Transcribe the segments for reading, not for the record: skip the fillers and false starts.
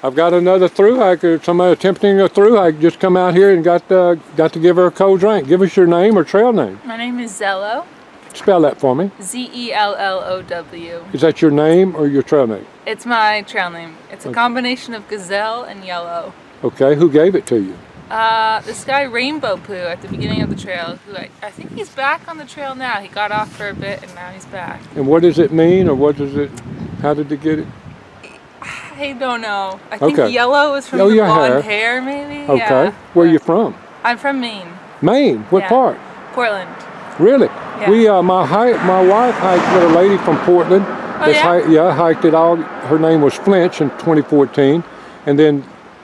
I've got another through hiker. Somebody attempting a through hike just come out here and got to give her a cold drink. Give us your name or trail name. My name is Ello. Spell that for me. Z-E-L-L-O-W. Is that your name or your trail name? It's my trail name. It's a combination of gazelle and yellow. Okay, who gave it to you? This guy Rainbow Poo at the beginning of the trail, who I think he's back on the trail now. He got off for a bit and now he's back. And what does it mean, or what does it, how did he get it? I don't know. I think yellow is from the blonde hair maybe? Okay. Yeah, Where are you from? I'm from Maine. Maine? What part? Portland. Really? Yeah. We, my wife hiked with a lady from Portland. Oh, yeah? Hiked it all. Her name was Flinch in 2014. And then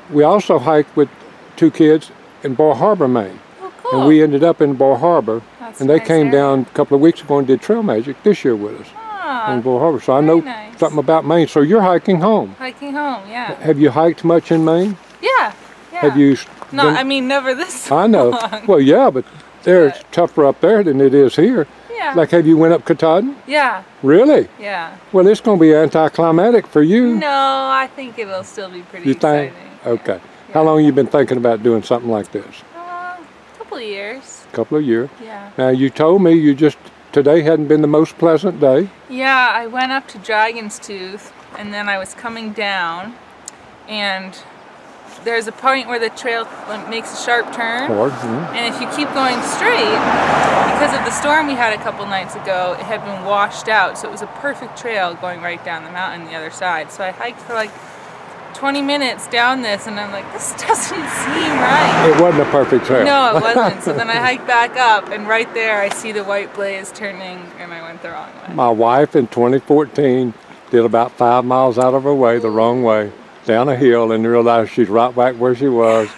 we also hiked with 2 kids in Bar Harbor, Maine. Oh, cool. And we ended up in Bar Harbor. That's and they nice came area. down a couple of weeks ago and did trail magic this year with us in Bar Harbor. So I know something about Maine. So you're hiking home. Hiking home, yeah. Have you hiked much in Maine? Yeah, yeah. Have you? No, I mean never this I know. long. Well, yeah, but it's tougher up there than it is here. Yeah. Like, have you went up Katahdin? Yeah. Really? Yeah. Well, it's going to be anticlimactic for you. No, I think it'll still be pretty exciting. Okay. Yeah. How long have you been thinking about doing something like this? A couple of years. A couple of years. Yeah. Now, you told me today hadn't been the most pleasant day. Yeah, I went up to Dragon's Tooth, and then I was coming down, and there's a point where the trail makes a sharp turn, and if you keep going straight, because of the storm we had a couple nights ago, it had been washed out, so it was a perfect trail going right down the mountain the other side. So I hiked for like 20 minutes down this, and I'm like, this doesn't seem right. It wasn't a perfect trail. No, it wasn't. So then I hiked back up, and right there I see the white blaze turning, and I went the wrong way. My wife in 2014 did about 5 miles out of her way the wrong way, down a hill, and realized she's right back where she was.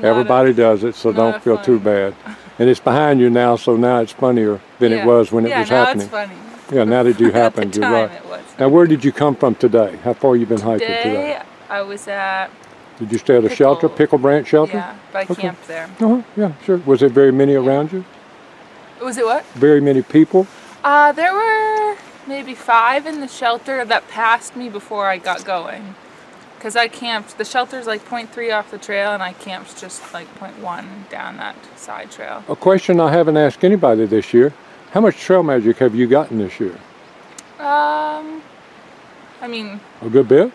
Everybody does it, so don't feel too bad. And it's behind you now, so now it's funnier than it was when it was happening. Yeah, now it's funny. Yeah, now that you happened, you're right. Now, where did you come from today? How far you been hiking today? I was at... Did you stay at a shelter, Pickle Branch shelter? Yeah, but I camped there. Yeah, sure. Was there very many around you? Was it what? Very many people? There were maybe 5 in the shelter that passed me before I got going. Because I camped, the shelter's like 0.3 off the trail, and I camped just like 0.1 down that side trail. A question I haven't asked anybody this year. How much trail magic have you gotten this year? I mean... A good bit?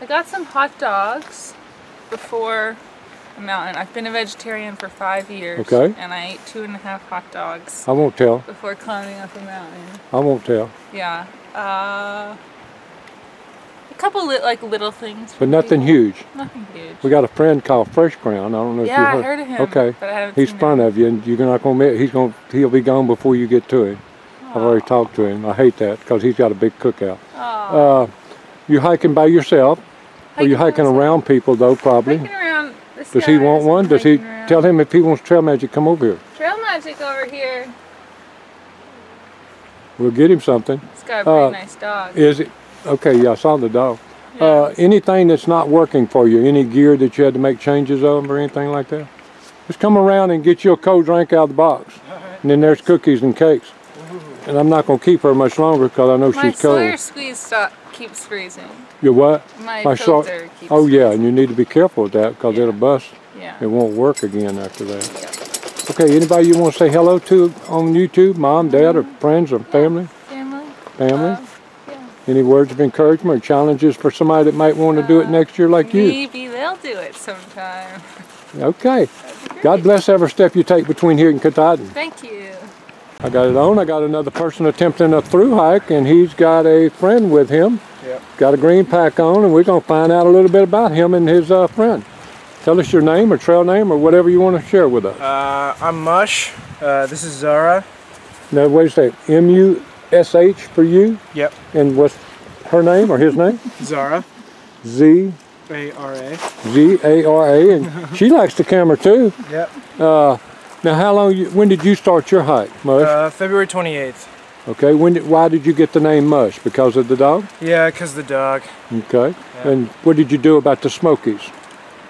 I got some hot dogs before the mountain. I've been a vegetarian for 5 years. Okay. And I ate 2.5 hot dogs. I won't tell. Before climbing up a mountain. I won't tell. Yeah. A couple little things. But nothing huge. Nothing huge. We got a friend called Fresh Ground. I don't know if you heard. I heard of him. Okay. But I haven't He's seen front him. of you, and you're not going to admit he'll be gone before you get to him. I've already talked to him. I hate that because he's got a big cookout. You hiking by yourself? Or you hiking around people though, probably? Hiking around this Does he want one? Does he tell him if he wants trail magic, come over here? Trail magic over here. We'll get him something. He's got a pretty nice dog. Is it? Okay, yeah, I saw the dog. Yeah. Anything that's not working for you? Any gear that you had to make changes of or anything like that? Just come around and get you a cold drink out of the box. And then there's cookies and cakes. And I'm not going to keep her much longer because I know she's cold. My Sawyer squeeze keeps freezing. Your what? My filter keeps Oh yeah, and you need to be careful with that because it'll bust. Yeah. It won't work again after that. Yeah. Okay, anybody you want to say hello to on YouTube? Mom, Dad, or friends, or family? Family. Family? Yeah. Any words of encouragement or challenges for somebody that might want to do it next year like you? Maybe they'll do it sometime. Okay. God bless every step you take between here and Katahdin. Thank you. I got it on. I got another person attempting a through hike, and he's got a friend with him. Yep. Got a green pack on, and we're going to find out a little bit about him and his friend. Tell us your name or trail name or whatever you want to share with us. I'm Mush. This is Zara. Now, wait a second. M-U-S-H for you? Yep. And what's her name or his name? Zara. Z-A-R-A. Z-A-R-A. And she likes the camera too. Yep. Now, when did you start your hike, Mush? February 28th. Okay. Why did you get the name Mush? Because of the dog? Yeah, because the dog. Okay. Yeah. And what did you do about the Smokies?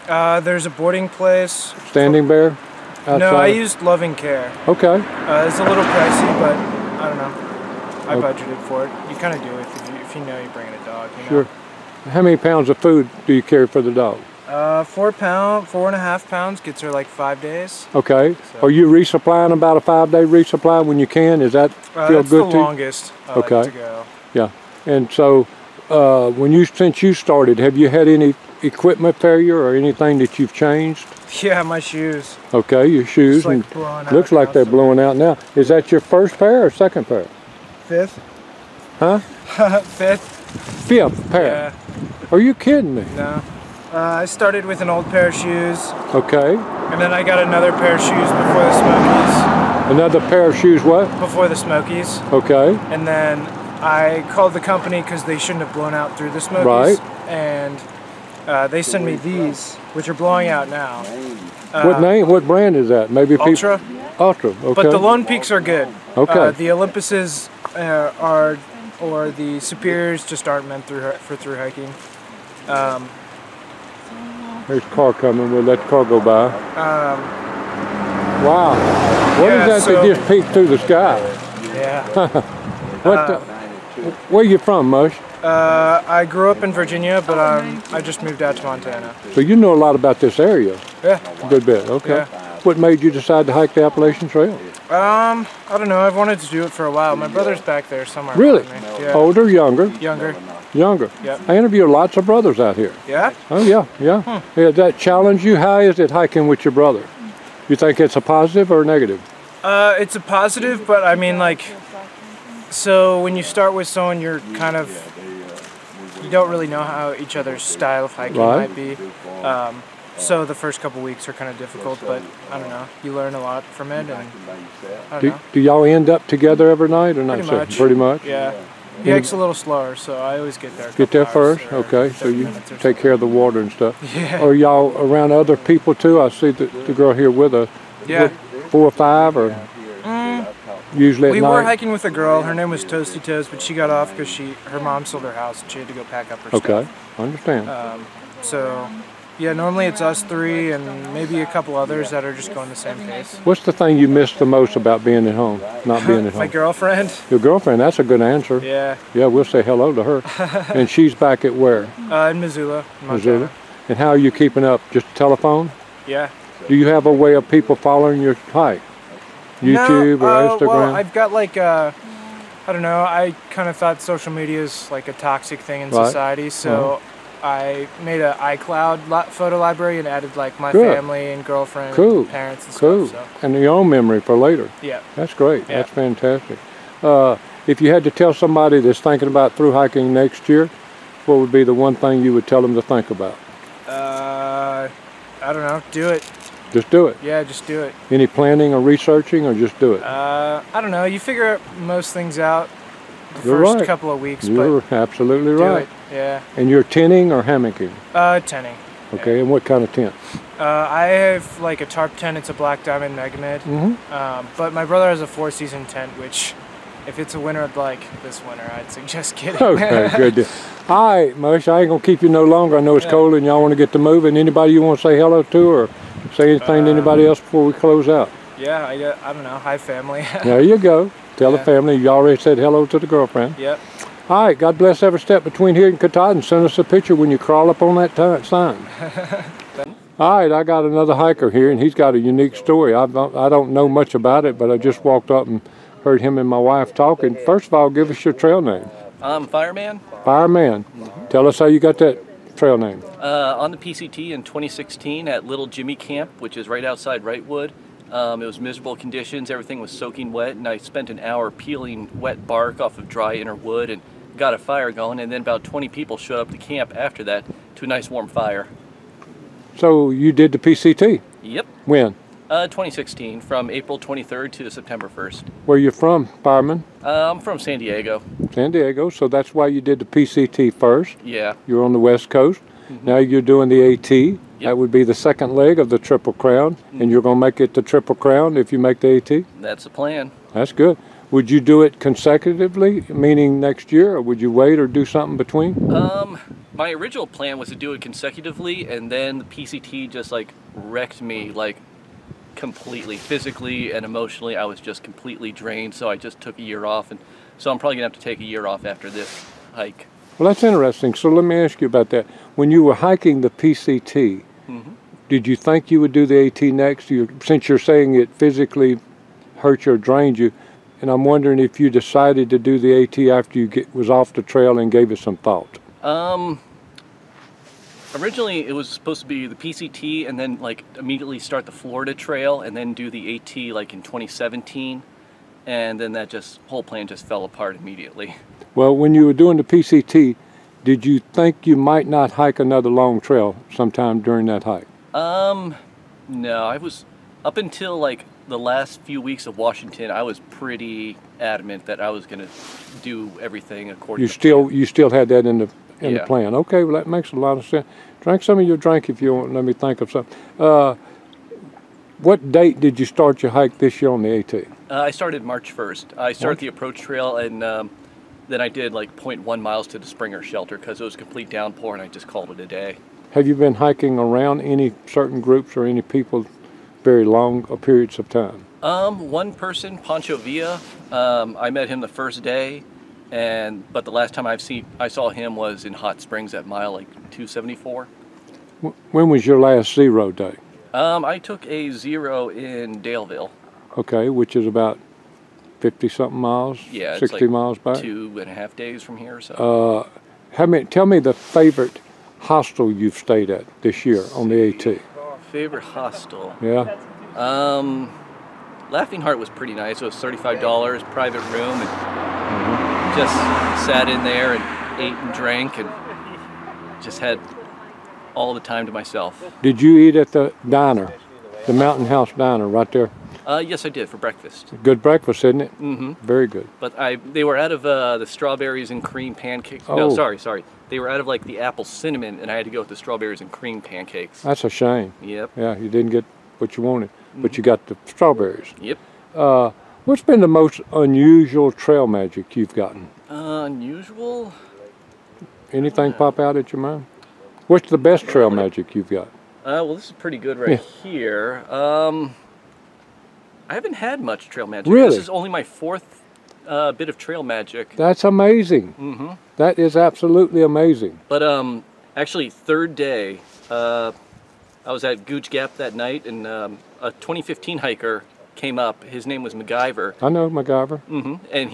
There's a boarding place. Standing Bear? Outside? No, I used Loving Care. Okay. It's a little pricey, but I don't know. I budgeted for it. You kind of do it if you know you're bringing a dog. You know? Sure. How many pounds of food do you carry for the dog? 4.5 pounds gets her like 5 days. Okay. So. Are you resupplying about a 5-day resupply when you can? Is that feel that's good the to you? longest I like to go. Yeah. And so since you started, have you had any equipment failure or anything that you've changed? Yeah, my shoes. Okay, your shoes. Just, like, and blowing looks out like now, they're so. blowing out now. Is that your first pair or second pair? Fifth. Huh? Fifth. Fifth pair. Yeah. Are you kidding me? No. I started with an old pair of shoes. Okay. And then I got another pair of shoes before the Smokies. Another pair of shoes what? Before the Smokies. Okay. And then I called the company because they shouldn't have blown out through the Smokies. Right. And they sent me these, which are blowing out now. What name? What brand is that? Maybe Ultra. Ultra. Okay. But the Lone Peaks are good. Okay. The Olympuses or the Superiors just aren't meant for through hiking. There's a car coming. We'll let the car go by. Wow. What is that that just peeked through the sky? Yeah. Where you from, Mush? I grew up in Virginia, but I just moved out to Montana. So you know a lot about this area. Yeah. A good bit. Okay. Yeah. What made you decide to hike the Appalachian Trail? I don't know. I've wanted to do it for a while. My brother's back there somewhere. Really? Yeah. Older, younger? Younger. Younger. Yep. I interview lots of brothers out here. Yeah? Oh yeah, yeah. Yeah, that challenge you? How is it hiking with your brother? You think it's a positive or a negative? It's a positive, but I mean, like, so when you start with someone, you're kind of, you don't really know how each other's style of hiking might be. So the first couple weeks are kind of difficult, but I don't know. You learn a lot from it, and I don't know. Do y'all end up together every night or not? Pretty much. Pretty much. Yeah. He hikes a little slower, so I always get there. Get there first, okay. So you take care of the water and stuff. Yeah. Are y'all around other people too? I see the girl here with us. Yeah. 4 or 5 or usually at we night? were hiking with a girl. Her name was Toasty Toes, but she got off because her mom sold her house and she had to go pack up her stuff. Okay, I understand. So, yeah, normally it's us 3 and maybe a couple others that are just going the same pace. What's the thing you miss the most about being at home, not being at home? My girlfriend. Your girlfriend, that's a good answer. Yeah. Yeah, we'll say hello to her. And she's back at where? In Missoula, Montana. Missoula. And how are you keeping up? Just telephone? Yeah. Do you have a way of people following your hike? YouTube or Instagram? Well, I've got like I don't know, I kind of thought social media is like a toxic thing in society, so I made an iCloud photo library and added like my family and girlfriend and parents and stuff. So. And your own memory for later. Yeah. That's great. Yeah. That's fantastic. If you had to tell somebody that's thinking about through hiking next year, what would be the one thing you would tell them to think about? I don't know, do it. Just do it. Yeah, just do it. Any planning or researching, or just do it? I don't know. You figure most things out the first couple of weeks. You're absolutely right. It. Yeah. And you're tenting or hammocking? Tenting. Okay, and what kind of tent? I have like a tarp tent. It's a Black Diamond Megamid. But my brother has a 4-season tent, which if it's a winter like this winter, I'd suggest getting. Okay, good deal. All right, Mush, I ain't going to keep you no longer. I know it's cold and y'all want to get to moving. Anybody you want to say hello to or say anything to anybody else before we close out? Yeah, I don't know. Hi, family. There you go. Tell the family you already said hello to the girlfriend. Yep. All right, God bless every step between here and Katahdin. Send us a picture when you crawl up on that sign. All right, I got another hiker here, and he's got a unique story. I don't know much about it, but I just walked up and heard him and my wife talking. First of all, give us your trail name. I'm Fireman. Fireman. Tell us how you got that trail name. On the PCT in 2016 at Little Jimmy Camp, which is right outside Wrightwood. It was miserable conditions. Everything was soaking wet, and I spent an hour peeling wet bark off of dry inner wood and got a fire going, and then about 20 people showed up to camp after that to a nice warm fire. So you did the PCT? Yep. When? 2016, from April 23rd to September 1st. Where you from, Fireman? I'm from San Diego. San Diego, so that's why you did the PCT first. Yeah. You're on the West Coast. Now you're doing the AT. Yep. That would be the second leg of the Triple Crown, and you're going to make it the Triple Crown if you make the AT? That's the plan. That's good. Would you do it consecutively, meaning next year, or would you wait or do something between? My original plan was to do it consecutively, and then the PCT just like wrecked me like completely, physically and emotionally. I was just completely drained, so I just took a year off, and so I'm probably gonna have to take a year off after this hike. Well, that's interesting. So let me ask you about that. When you were hiking the PCT, did you think you would do the AT next? Since you're saying it physically hurt you or drained you, and I'm wondering if you decided to do the AT after you was off the trail and gave it some thought. Originally, it was supposed to be the PCT and then like immediately start the Florida Trail and then do the AT like in 2017, and then that whole plan just fell apart immediately. Well, when you were doing the PCT, did you think you might not hike another long trail sometime during that hike? No, I was, up until like the last few weeks of Washington, I was pretty adamant that I was going to do everything according to plan. You still had that in the plan. Okay, well that makes a lot of sense. Drink some of your drink if you want. Let me think of something. What date did you start your hike this year on the AT? I started March 1st. I started the approach trail, and then I did like 0.1 miles to the Springer shelter because it was a complete downpour, and I just called it a day. Have you been hiking around any certain groups or any people very long periods of time? One person, Pancho Villa. I met him the first day, but the last time I saw him was in Hot Springs at mile like 274. When was your last zero day? I took a zero in Daleville. Okay, which is about 50-something miles, yeah, 60 like miles back? 2.5 days from here or so. Tell me the favorite hostel you've stayed at this year on the AT. Favorite hostel? Yeah. Laughing Heart was pretty nice. It was $35, private room, and just sat in there and ate and drank and just had all the time to myself. Did you eat at the diner, the Mountain House Diner right there? Yes, I did, for breakfast. Good breakfast, isn't it? Mm-hmm. Very good. But they were out of the strawberries and cream pancakes. Oh. No, sorry. They were out of like the apple cinnamon, and I had to go with the strawberries and cream pancakes. That's a shame. Yep. Yeah, you didn't get what you wanted, but you got the strawberries. Yep. What's been the most unusual trail magic you've gotten? Unusual? Anything pop out at your mind? What's the best trail magic you've got? Well, this is pretty good right here. I haven't had much trail magic. Really? This is only my fourth bit of trail magic. That's amazing. Mm-hmm. That is absolutely amazing. But actually, third day, I was at Gooch Gap that night, and a 2015 hiker came up. His name was MacGyver. I know MacGyver. Mm-hmm. And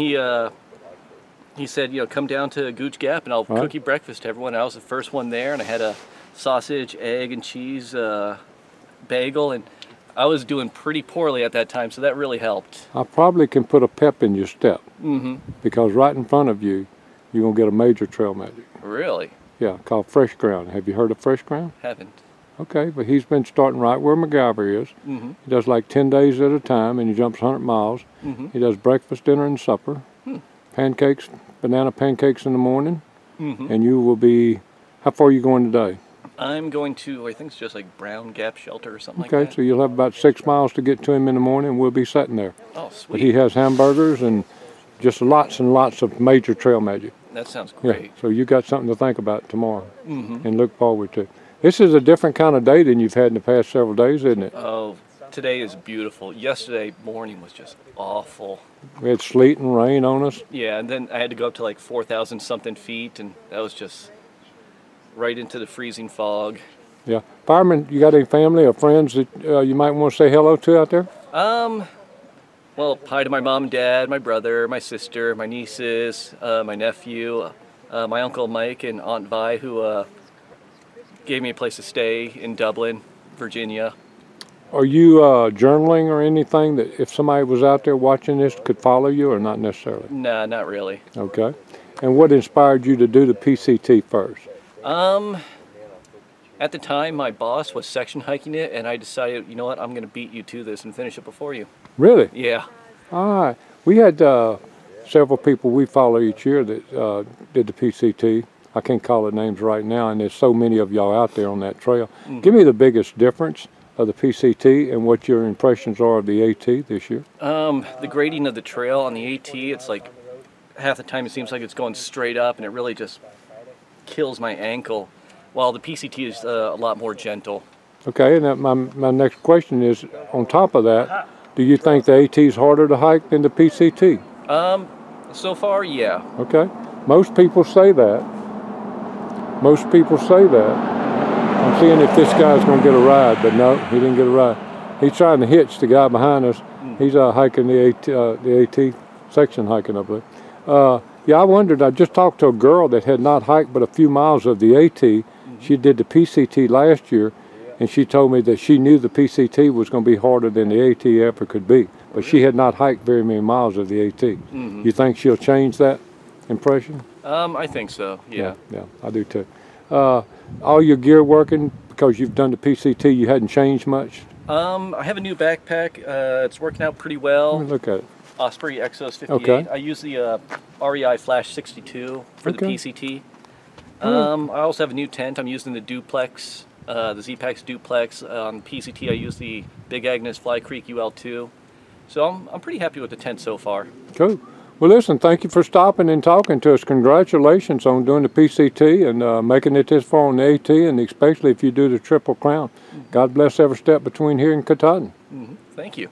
he said, come down to Gooch Gap, and I'll cook you breakfast to everyone. I was the first one there, and I had a sausage, egg, and cheese bagel, and I was doing pretty poorly at that time, so that really helped. I probably can put a pep in your step, because right in front of you, you're going to get a major trail magic. Really? Yeah, called Fresh Ground. Have you heard of Fresh Ground? Haven't. Okay, but he's been starting right where MacGyver is. He does like 10 days at a time, and he jumps 100 miles. He does breakfast, dinner, and supper. Pancakes, banana pancakes in the morning, and you will be, how far are you going today? I'm going to, I think it's just like Brown Gap Shelter or something like that. Okay, so you'll have about 6 miles to get to him in the morning, and we'll be sitting there. Oh, sweet. But he has hamburgers and just lots and lots of major trail magic. That sounds great. Yeah, so you got something to think about tomorrow and look forward to. This is a different kind of day than you've had in the past several days, isn't it? Oh, today is beautiful. Yesterday morning was just awful. We had sleet and rain on us. Yeah, and then I had to go up to like 4,000 something feet, and that was just right into the freezing fog. Yeah. Fireman, you got any family or friends that you might want to say hello to out there? Well, hi to my mom and dad, my brother, my sister, my nieces, my nephew, my uncle Mike and Aunt Vi, who gave me a place to stay in Dublin, Virginia. Are you journaling or anything that if somebody was out there watching this could follow you, or not necessarily? Nah, not really. Okay. And what inspired you to do the PCT first? At the time, my boss was section hiking it, and I decided, you know what, I'm going to beat you to this and finish it before you. Really? Yeah. All right. We had several people we follow each year that did the PCT. I can't call the names right now, and there's so many of y'all out there on that trail. Give me the biggest difference of the PCT and what your impressions are of the AT this year. The grading of the trail on the AT, it's like half the time it seems like it's going straight up, and it really just kills my ankle, while the PCT is a lot more gentle. Okay, and my next question is, on top of that, do you think the AT is harder to hike than the PCT? So far, yeah. Okay. Most people say that, Most people say that. I'm seeing if this guy's going to get a ride, but no, he didn't get a ride. He's trying to hitch the guy behind us. He's hiking the AT section, hiking, I believe. Yeah, I wondered. I just talked to a girl that had not hiked but a few miles of the AT. She did the PCT last year, and she told me that she knew the PCT was going to be harder than the AT ever could be, but she had not hiked very many miles of the AT. You think she'll change that impression? I think so, yeah. Yeah, I do too. All your gear working because you've done the PCT, you hadn't changed much? I have a new backpack. It's working out pretty well. Let me look at it. Osprey Exos 58. Okay. I use the REI Flash 62 for the PCT. I also have a new tent. I'm using the Duplex, the Z-Pax Duplex. On PCT, I use the Big Agnes Fly Creek UL2. So I'm pretty happy with the tent so far. Cool. Well, listen, thank you for stopping and talking to us. Congratulations on doing the PCT and making it this far on the AT, and especially if you do the Triple Crown. God bless every step between here and Katahdin. Thank you.